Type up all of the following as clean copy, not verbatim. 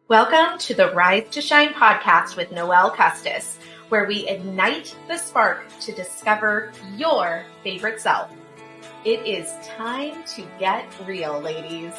Welcome to the Rise2Shine Podcast with Noelle Custis, where we ignite the spark to discover your favorite self. It is time to get real, ladies.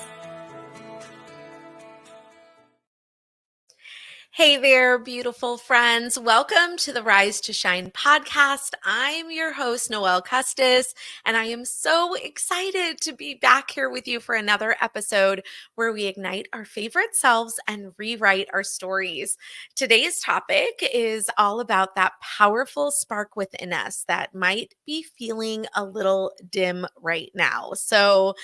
Hey there, beautiful friends. Welcome to the Rise2Shine Podcast. I'm your host, Noelle Custis, and I am so excited to be back here with you for another episode where we ignite our favorite selves and rewrite our stories. Today's topic is all about that powerful spark within us that might be feeling a little dim right now. So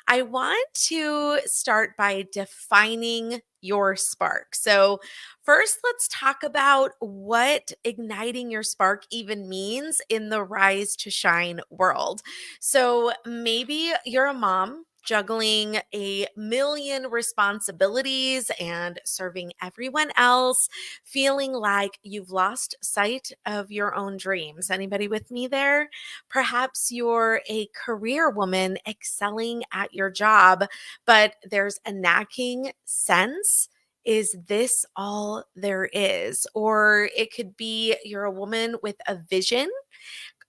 I want to start by defining your spark. So first, let's talk about what igniting your spark even means in the Rise2Shine world. So maybe you're a mom juggling a million responsibilities and serving everyone else, feeling like you've lost sight of your own dreams. Anybody with me there? Perhaps you're a career woman excelling at your job, but there's a nagging sense. Is this all there is? Or it could be you're a woman with a vision,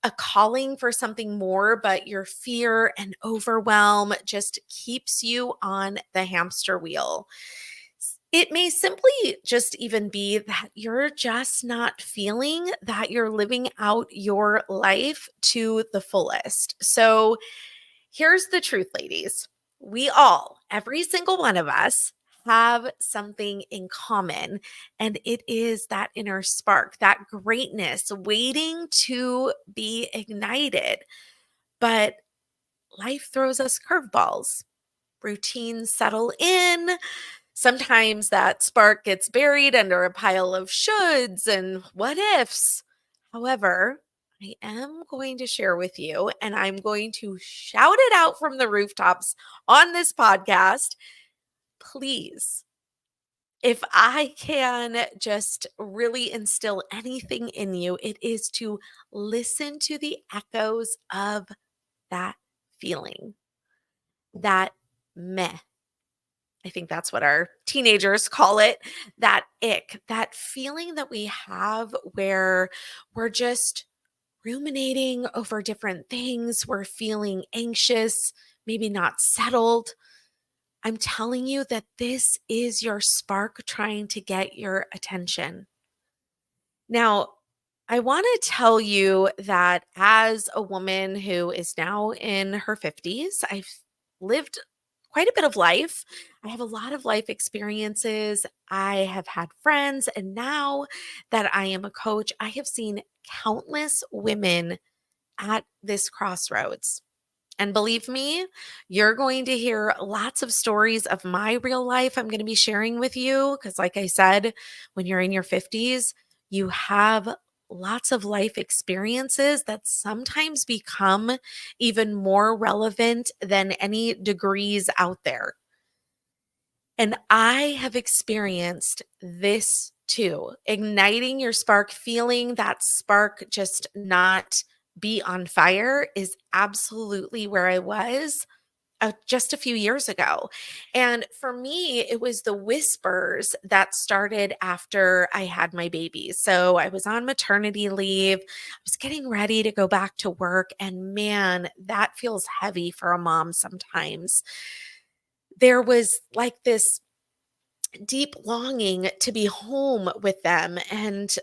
a calling for something more, but your fear and overwhelm just keeps you on the hamster wheel. It may simply just even be that you're just not feeling that you're living out your life to the fullest. So here's the truth, ladies. We all, every single one of us, have something in common, and it is that inner spark, that greatness waiting to be ignited. But life throws us curveballs. Routines settle in. Sometimes that spark gets buried under a pile of shoulds and what ifs. However, I am going to share with you, and I'm going to shout it out from the rooftops on this podcast. Please, if I can just really instill anything in you, it is to listen to the echoes of that feeling, that meh. I think that's what our teenagers call it, that ick, that feeling that we have where we're just ruminating over different things. We're feeling anxious, maybe not settled. I'm telling you that this is your spark trying to get your attention. Now, I want to tell you that as a woman who is now in her 50s, I've lived quite a bit of life. I have a lot of life experiences. I have had friends. And now that I am a coach, I have seen countless women at this crossroads. And believe me, you're going to hear lots of stories of my real life I'm going to be sharing with you. Because, like I said, when you're in your 50s, you have lots of life experiences that sometimes become even more relevant than any degrees out there. And I have experienced this too, igniting your spark, feeling that spark just not be on fire is absolutely where I was just a few years ago. And for me, it was the whispers that started after I had my baby. So I was on maternity leave. I was getting ready to go back to work. And man, that feels heavy for a mom sometimes. There was like this deep longing to be home with them. And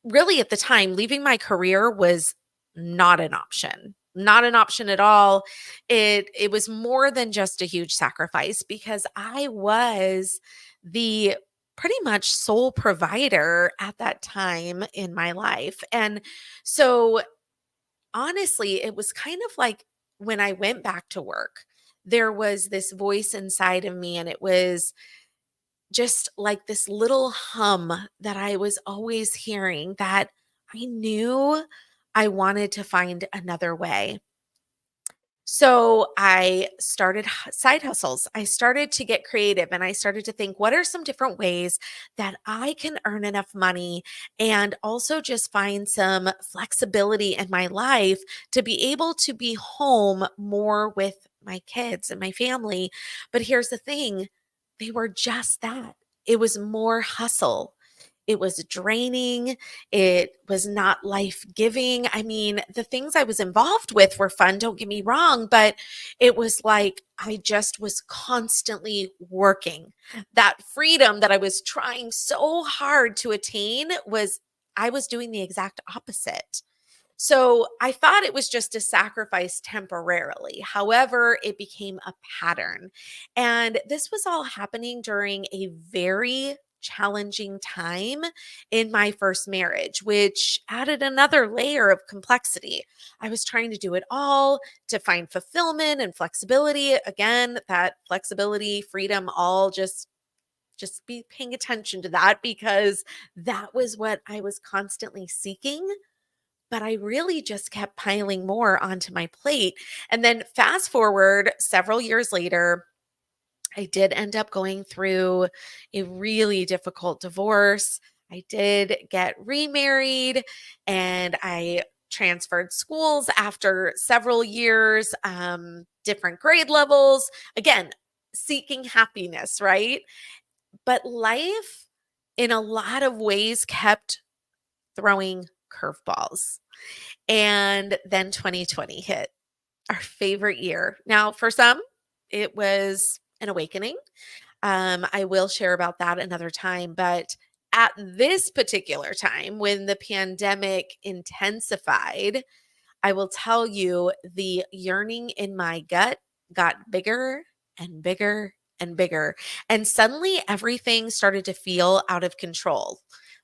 really, at the time, leaving my career was not an option. Not an option at all. It was more than just a huge sacrifice because I was the pretty much sole provider at that time in my life. And so honestly, it was kind of like when I went back to work, there was this voice inside of me, and it was just like this little hum that I was always hearing that I knew I wanted to find another way. So I started side hustles. I started to get creative and I started to think, what are some different ways that I can earn enough money and also just find some flexibility in my life to be able to be home more with my kids and my family. But here's the thing, they were just that. it was more hustle. It was draining. It was not life-giving. I mean, the things I was involved with were fun, don't get me wrong, but it was like I just was constantly working. That freedom that I was trying so hard to attain was I was doing the exact opposite. So I thought it was just a sacrifice temporarily. However, it became a pattern. And this was all happening during a very challenging time in my first marriage, which added another layer of complexity. I was trying to do it all to find fulfillment and flexibility. Again, that flexibility, freedom, all just be paying attention to that because that was what I was constantly seeking, but I really just kept piling more onto my plate. And then fast forward several years later, I did end up going through a really difficult divorce. I did get remarried and I transferred schools after several years, different grade levels. Again, seeking happiness, right? But life in a lot of ways kept throwing curveballs. And then 2020 hit, our favorite year. Now, for some, it was an awakening. I will share about that another time. But at this particular time, when the pandemic intensified, I will tell you the yearning in my gut got bigger and bigger and bigger. And suddenly everything started to feel out of control.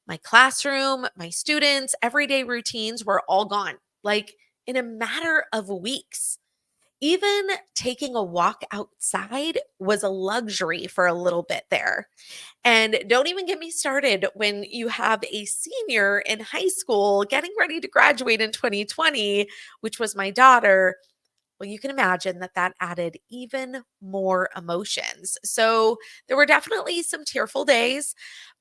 My classroom, my students, everyday routines were all gone, like in a matter of weeks. Even taking a walk outside was a luxury for a little bit there. And don't even get me started when you have a senior in high school getting ready to graduate in 2020, which was my daughter. Well, you can imagine that that added even more emotions. So there were definitely some tearful days,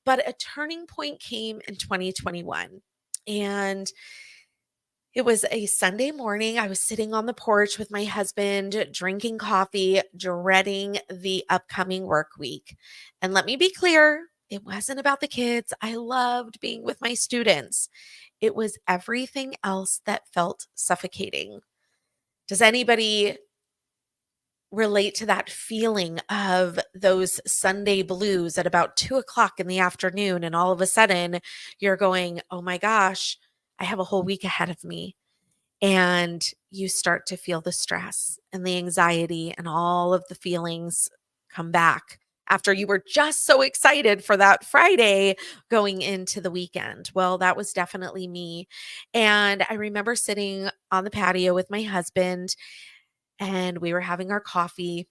but a turning point came in 2021. And it was a Sunday morning. I was sitting on the porch with my husband, drinking coffee, dreading the upcoming work week. And let me be clear, it wasn't about the kids. I loved being with my students. It was everything else that felt suffocating. Does anybody relate to that feeling of those Sunday blues at about 2 o'clock in the afternoon? And all of a sudden, you're going, oh my gosh, I have a whole week ahead of me. And you start to feel the stress and the anxiety and all of the feelings come back after you were just so excited for that Friday going into the weekend. Well, that was definitely me. And I remember sitting on the patio with my husband and we were having our coffee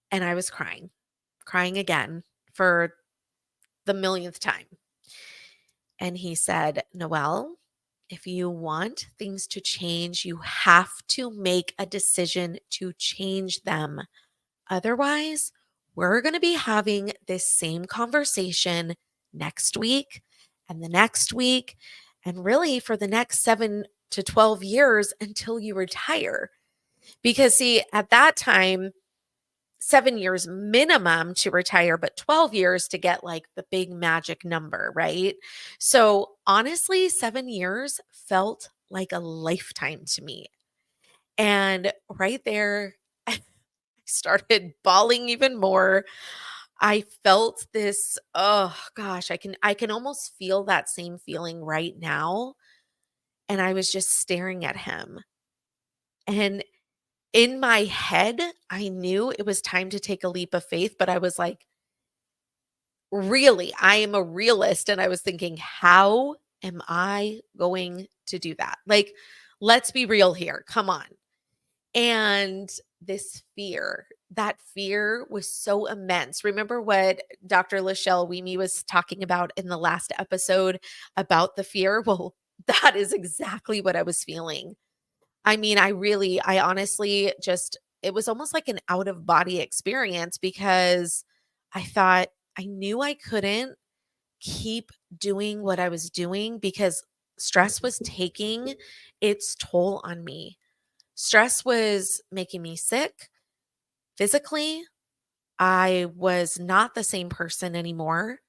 and I was crying, crying again for the millionth time. And he said, Noelle, if you want things to change, you have to make a decision to change them. Otherwise, we're going to be having this same conversation next week and the next week, and really for the next 7 to 12 years until you retire. Because, see, at that time, 7 years minimum to retire, but 12 years to get like the big magic number, right? So honestly, 7 years felt like a lifetime to me. And right there, I started bawling even more. I felt this, oh gosh, I can almost feel that same feeling right now. And I was just staring at him. And in my head, I knew it was time to take a leap of faith, but I was like, really, I am a realist. And I was thinking, how am I going to do that? Like, let's be real here. Come on. And this fear, that fear was so immense. Remember what Dr. Lachelle Weemy was talking about in the last episode about the fear? Well, that is exactly what I was feeling. I mean, I honestly just, it was almost like an out of body experience because I thought I knew I couldn't keep doing what I was doing because stress was taking its toll on me. Stress was making me sick physically. I was not the same person anymore.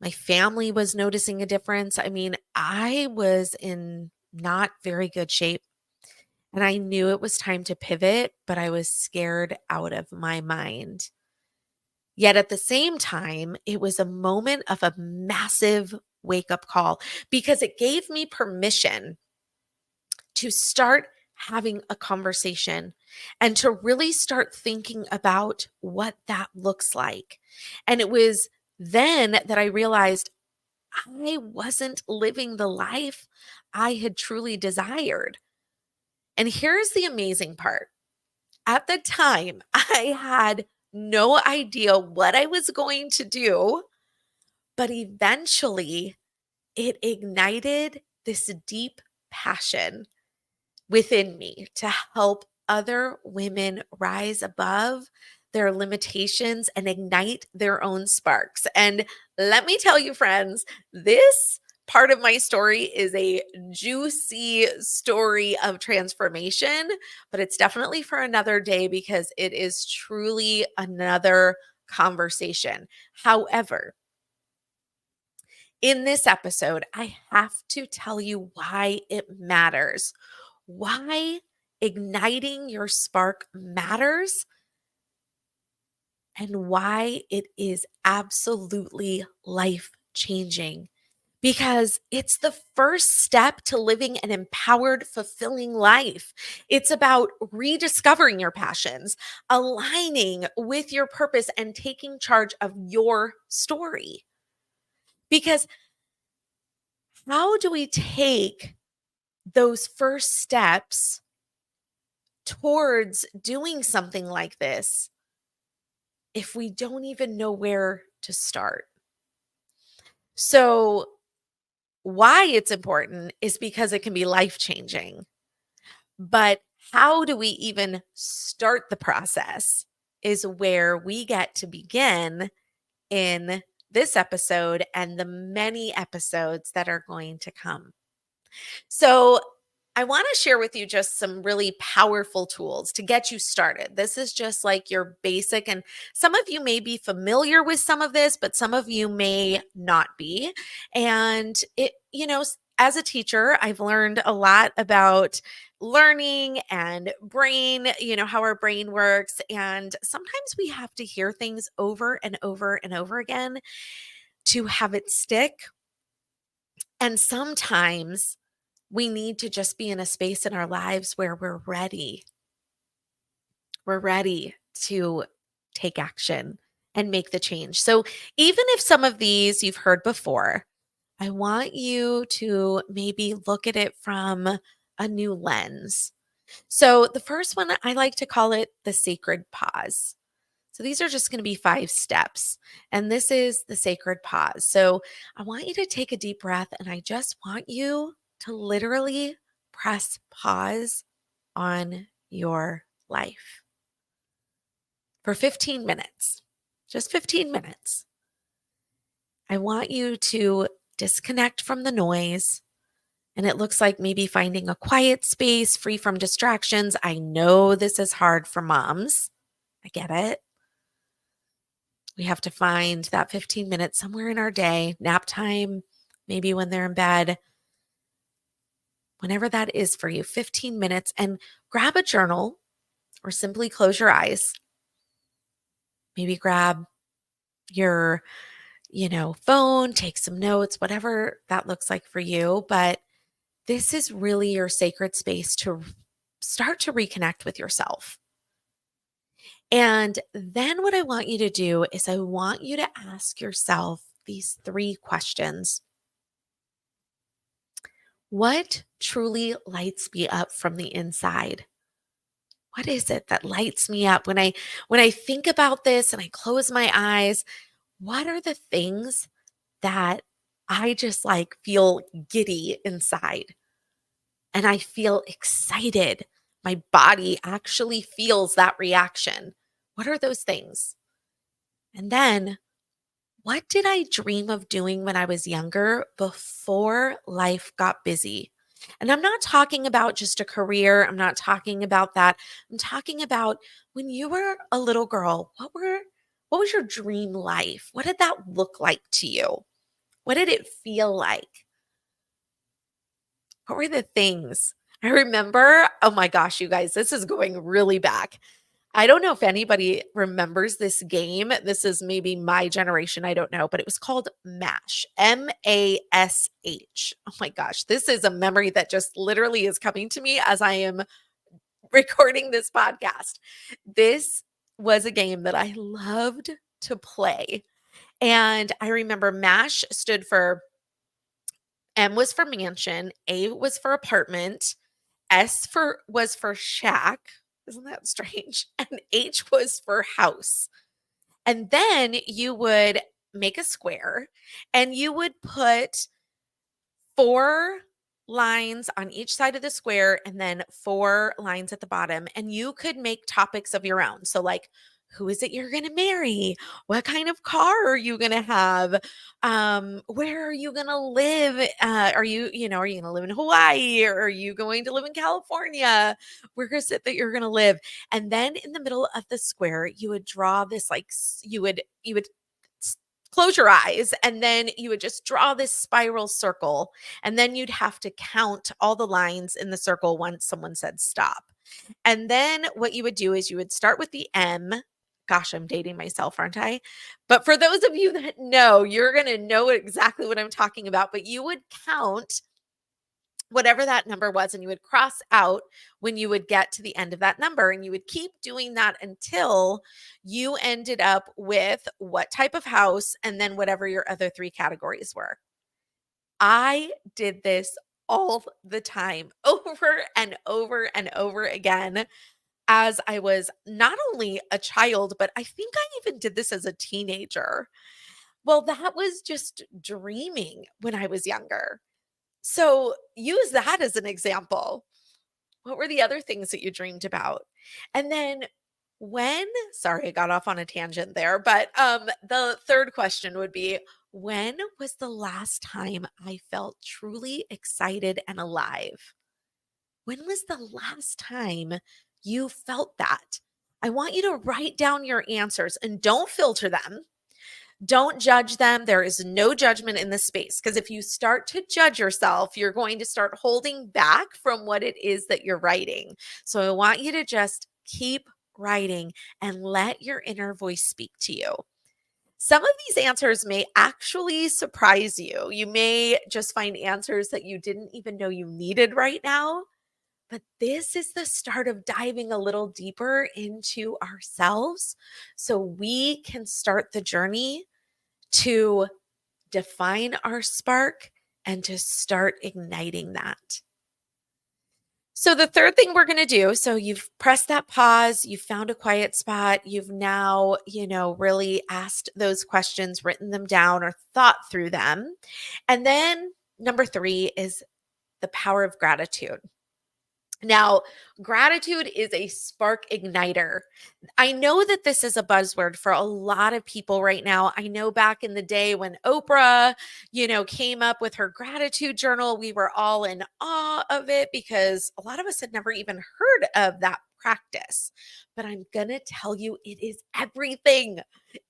My family was noticing a difference. I mean, I was in not very good shape and I knew it was time to pivot, but I was scared out of my mind. Yet at the same time, it was a moment of a massive wake up call because it gave me permission to start having a conversation and to really start thinking about what that looks like. And it was then that I realized I wasn't living the life I had truly desired. And here's the amazing part. At the time, I had no idea what I was going to do, but eventually it ignited this deep passion within me to help other women rise above their limitations and ignite their own sparks. And let me tell you, friends, this part of my story is a juicy story of transformation, but it's definitely for another day because it is truly another conversation. However, in this episode, I have to tell you why it matters, why igniting your spark matters, and why it is absolutely life changing. Because it's the first step to living an empowered, fulfilling life. It's about rediscovering your passions, aligning with your purpose, and taking charge of your story. Because how do we take those first steps towards doing something like this if we don't even know where to start? So, why it's important is because it can be life changing. But how do we even start the process is where we get to begin in this episode and the many episodes that are going to come. So, I want to share with you just some really powerful tools to get you started. This is just like your basic, and some of you may be familiar with some of this, but some of you may not be. And as a teacher, I've learned a lot about learning and brain, how our brain works. And sometimes we have to hear things over and over and over again to have it stick. And sometimes we need to just be in a space in our lives where we're ready. We're ready to take action and make the change. So, even if some of these you've heard before, I want you to maybe look at it from a new lens. So, the first one, I like to call it the sacred pause. So, these are just going to be 5 steps. And this is the sacred pause. So, I want you to take a deep breath and I just want you to literally press pause on your life for 15 minutes, just 15 minutes. I want you to disconnect from the noise. And it looks like maybe finding a quiet space free from distractions. I know this is hard for moms. I get it. We have to find that 15 minutes somewhere in our day, nap time, maybe when they're in bed, whenever that is for you, 15 minutes, and grab a journal or simply close your eyes. Maybe grab your, phone, take some notes, whatever that looks like for you. But this is really your sacred space to start to reconnect with yourself. And then what I want you to do is I want you to ask yourself these 3 questions. What truly lights me up from the inside? What is it that lights me up when I think about this and I close my eyes? What are the things that I just like feel giddy inside and I feel excited? My body actually feels that reaction. What are those things? And then what did I dream of doing when I was younger before life got busy? And I'm not talking about just a career. I'm not talking about that. I'm talking about when you were a little girl, what was your dream life? What did that look like to you? What did it feel like? What were the things? I remember, oh my gosh, you guys, this is going really back. I don't know if anybody remembers this game. This is maybe my generation. I don't know, but it was called MASH, MASH. Oh my gosh, this is a memory that just literally is coming to me as I am recording this podcast. This was a game that I loved to play. And I remember MASH stood for M was for mansion, A was for apartment, S for was for shack. Isn't that strange? And H was for house. And then you would make a square and you would put 4 lines on each side of the square and then 4 lines at the bottom. And you could make topics of your own. So, like, who is it you're going to marry? What kind of car are you going to have? Where are you going to live? Are you, are you going to live in Hawaii or are you going to live in California? Where is it that you're going to live? And then in the middle of the square, you would draw this like you would close your eyes and then you would just draw this spiral circle and then you'd have to count all the lines in the circle once someone said stop. And then what you would do is you would start with the M. Gosh, I'm dating myself, aren't I? But for those of you that know, you're going to know exactly what I'm talking about, but you would count whatever that number was and you would cross out when you would get to the end of that number and you would keep doing that until you ended up with what type of house and then whatever your other 3 categories were. I did this all the time over and over and over again as I was not only a child, but I think I even did this as a teenager. Well, that was just dreaming when I was younger. So use that as an example. What were the other things that you dreamed about? And then sorry, I got off on a tangent there, but the third question would be, when was the last time I felt truly excited and alive? When was the last time you felt that? I want you to write down your answers and don't filter them. Don't judge them. There is no judgment in this space because if you start to judge yourself, you're going to start holding back from what it is that you're writing. So I want you to just keep writing and let your inner voice speak to you. Some of these answers may actually surprise you. You may just find answers that you didn't even know you needed right now. But this is the start of diving a little deeper into ourselves so we can start the journey to define our spark and to start igniting that. So the third thing we're going to do, so you've pressed that pause, you've found a quiet spot, you've now, really asked those questions, written them down or thought through them. And then number 3 is the power of gratitude. Now, gratitude is a spark igniter. I know that this is a buzzword for a lot of people right now. I know back in the day when Oprah, came up with her gratitude journal, we were all in awe of it because a lot of us had never even heard of that practice. But I'm going to tell you, it is everything.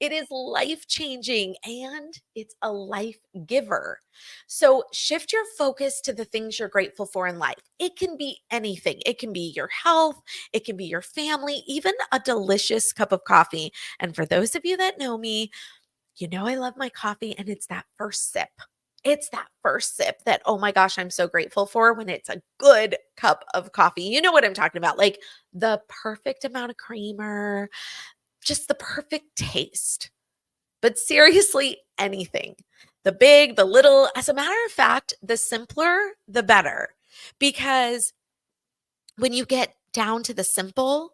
It is life-changing and it's a life giver. So shift your focus to the things you're grateful for in life. It can be anything. It can be your health. It can be your family, even a delicious cup of coffee. And for those of you that know me, I love my coffee and it's that first sip. It's that first sip that, oh my gosh, I'm so grateful for when it's a good cup of coffee. You know what I'm talking about? Like the perfect amount of creamer, just the perfect taste. But seriously, anything. The big, the little, as a matter of fact, the simpler, the better. Because when you get down to the simple,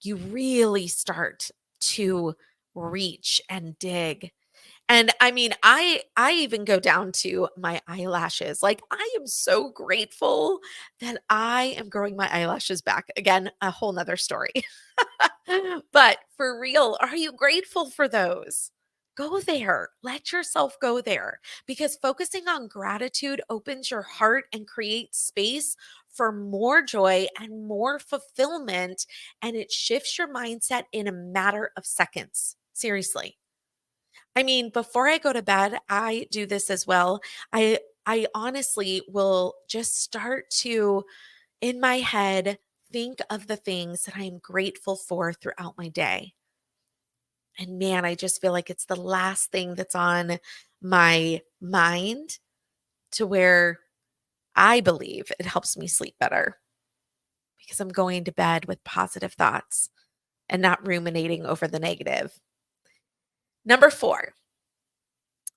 you really start to reach and dig. And I mean, I even go down to my eyelashes. Like I am so grateful that I am growing my eyelashes back. Again, a whole nother story. But for real, are you grateful for those? Go there. Let yourself go there, because focusing on gratitude opens your heart and creates space for more joy and more fulfillment. And it shifts your mindset in a matter of seconds. Seriously. I mean, before I go to bed, I do this as well. I honestly will just start to, in my head, think of the things that I'm grateful for throughout my day. And man, I just feel like it's the last thing that's on my mind, to where I believe it helps me sleep better, because I'm going to bed with positive thoughts and not ruminating over the negative. Number 4,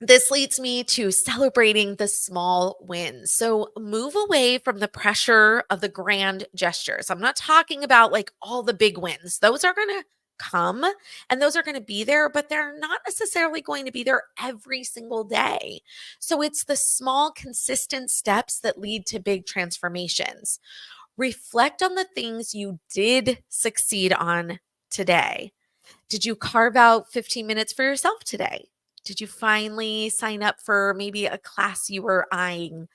this leads me to celebrating the small wins. So move away from the pressure of the grand gestures. I'm not talking about like all the big wins. Those are going to come and those are going to be there, but they're not necessarily going to be there every single day. So it's the small, consistent steps that lead to big transformations. Reflect on the things you did succeed on today. Did you carve out 15 minutes for yourself today? Did you finally sign up for maybe a class you were eyeing?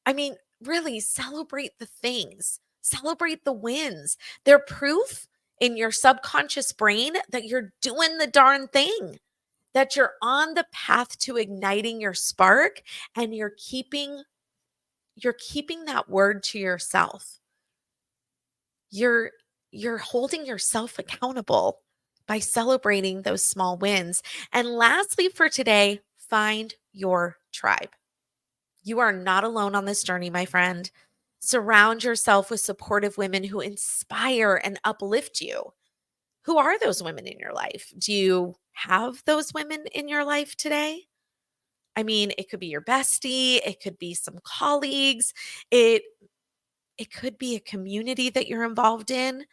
I mean, really celebrate the things, celebrate the wins. They're proof in your subconscious brain that you're doing the darn thing, that you're on the path to igniting your spark, and you're keeping that word to yourself. You're holding yourself accountable by celebrating those small wins. And lastly, for today, find your tribe. You are not alone on this journey, my friend. Surround yourself with supportive women who inspire and uplift you. Who are those women in your life? Do you have those women in your life today? I mean, it could be your bestie, it could be some colleagues, it could be a community that you're involved in.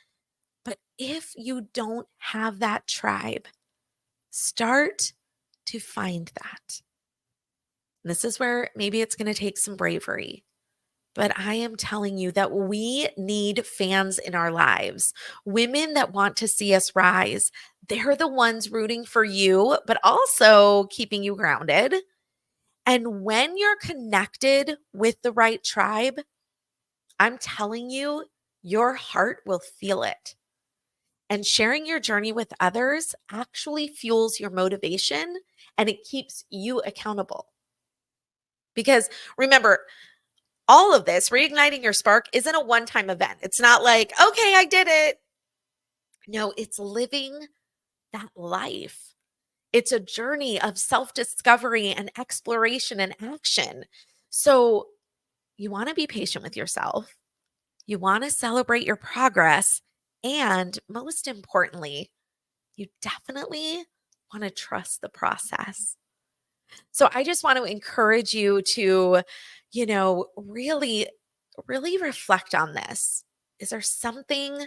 But if you don't have that tribe, start to find that. And this is where maybe it's going to take some bravery. But I am telling you that we need fans in our lives, women that want to see us rise. They're the ones rooting for you, but also keeping you grounded. And when you're connected with the right tribe, I'm telling you, your heart will feel it. And sharing your journey with others actually fuels your motivation and it keeps you accountable. Because remember, all of this, reigniting your spark, isn't a one-time event. It's not like, okay, I did it. No, it's living that life. It's a journey of self-discovery and exploration and action. So you want to be patient with yourself. You want to celebrate your progress. And most importantly, you definitely want to trust the process. So I just want to encourage you to, really, really reflect on this. Is there something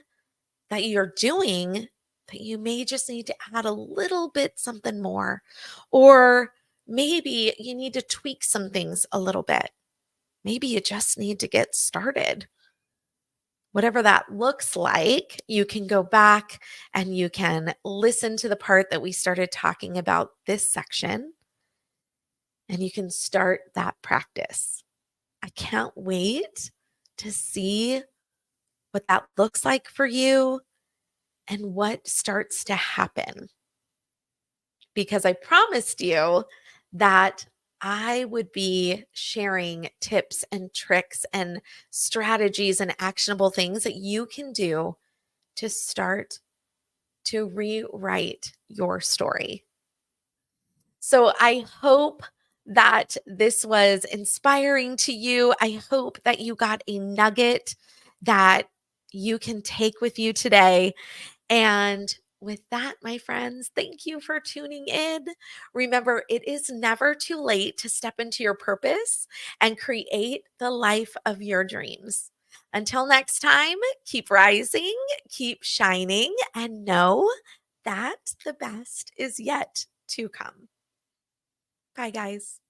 that you're doing that you may just need to add a little bit something more? Or maybe you need to tweak some things a little bit. Maybe you just need to get started. Whatever that looks like, you can go back and you can listen to the part that we started talking about this section, and you can start that practice. I can't wait to see what that looks like for you and what starts to happen, because I promised you that I would be sharing tips and tricks and strategies and actionable things that you can do to start to rewrite your story. So I hope that this was inspiring to you. I hope that you got a nugget that you can take with you today. And with that, my friends, thank you for tuning in. Remember, it is never too late to step into your purpose and create the life of your dreams. Until next time, keep rising, keep shining, and know that the best is yet to come. Bye, guys.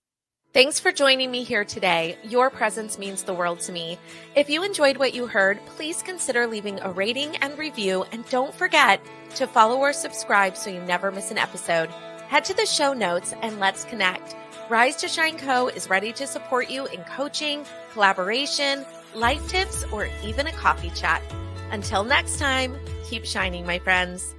Thanks for joining me here today. Your presence means the world to me. If you enjoyed what you heard, please consider leaving a rating and review, and don't forget to follow or subscribe so you never miss an episode. Head to the show notes and let's connect. Rise to Shine Co. is ready to support you in coaching, collaboration, life tips, or even a coffee chat. Until next time, keep shining, my friends.